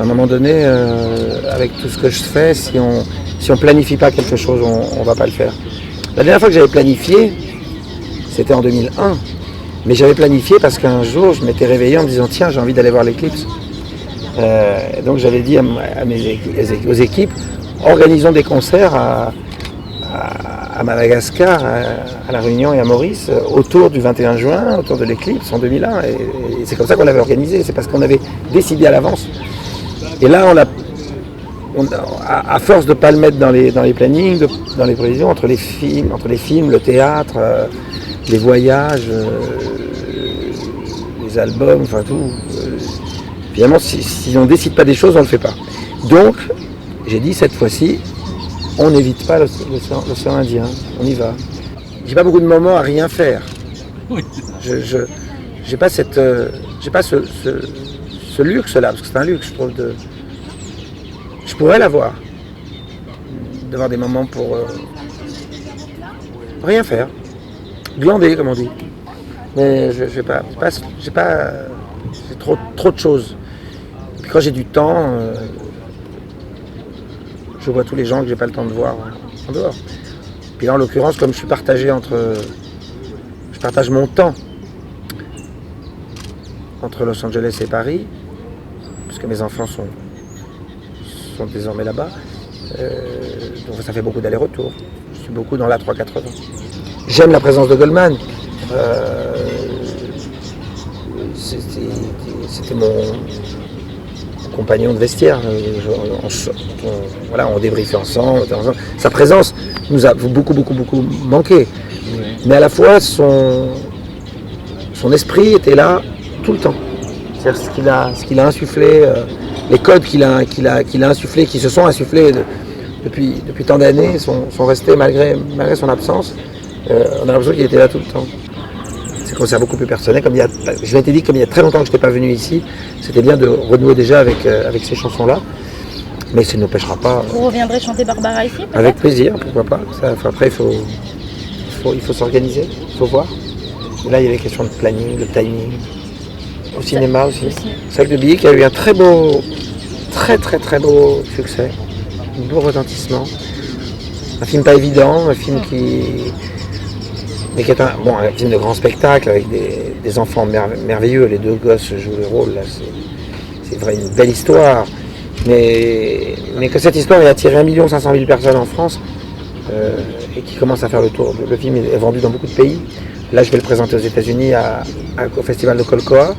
À un moment donné, avec tout ce que je fais, si on planifie pas quelque chose, on va pas le faire. La dernière fois que j'avais planifié, c'était en 2001. Mais j'avais planifié parce qu'un jour, je m'étais réveillé en me disant tiens, j'ai envie d'aller voir l'éclipse. Donc j'avais dit aux équipes, organisons des concerts à Madagascar, à La Réunion et à Maurice, autour du 21 juin, autour de l'éclipse en 2001. Et c'est comme ça qu'on l'avait organisé, c'est parce qu'on avait décidé à l'avance. Et là, à force de ne pas le mettre dans les plannings, dans les prévisions, entre les films, le théâtre, les voyages, les albums, enfin tout. Finalement, si on ne décide pas des choses, on ne le fait pas. Donc, j'ai dit cette fois-ci, on n'évite pas l'océan Indien, on y va. J'ai pas beaucoup de moments à rien faire. J'ai pas ce luxe-là, parce que c'est un luxe, je trouve. Je pourrais l'avoir, d'avoir des moments pour rien faire, glander comme on dit. Mais j'ai trop de choses. Et puis quand j'ai du temps, je vois tous les gens que j'ai pas le temps de voir en dehors. Puis là en l'occurrence, comme je partage mon temps entre Los Angeles et Paris, puisque mes enfants sont désormais là-bas, donc ça fait beaucoup d'allers-retours. Je suis beaucoup dans l'A380. J'aime la présence de Goldman. C'était mon compagnon de vestiaire. On débriefait ensemble. Sa présence nous a beaucoup manqué. Mais à la fois, son esprit était là tout le temps. C'est-à-dire ce qu'il a insufflé, les codes qu'il a insufflés, qui se sont insufflés depuis tant d'années, sont restés malgré son absence. On a l'impression qu'il était là tout le temps. C'est comme ça beaucoup plus personnel. Je m'étais dit, comme il y a très longtemps que je n'étais pas venu ici, c'était bien de renouer déjà avec ces chansons-là. Mais ça ne nous empêchera pas. Vous reviendrez chanter Barbara ici, peut-être ? Avec plaisir, pourquoi pas. Après, il faut s'organiser, il faut voir. Et là, il y a des questions de planning, de timing. Au cinéma aussi. Sac de billets qui a eu un très beau succès, un beau retentissement. Un film pas évident, un film qui est un film de grand spectacle avec des enfants merveilleux. Les deux gosses jouent le rôle là. C'est vrai, une belle histoire. Mais que cette histoire ait attiré 1 500 000 personnes en France et qui commence à faire le tour. Le film est vendu dans beaucoup de pays. Là, je vais le présenter aux États-Unis au festival de Colcoa.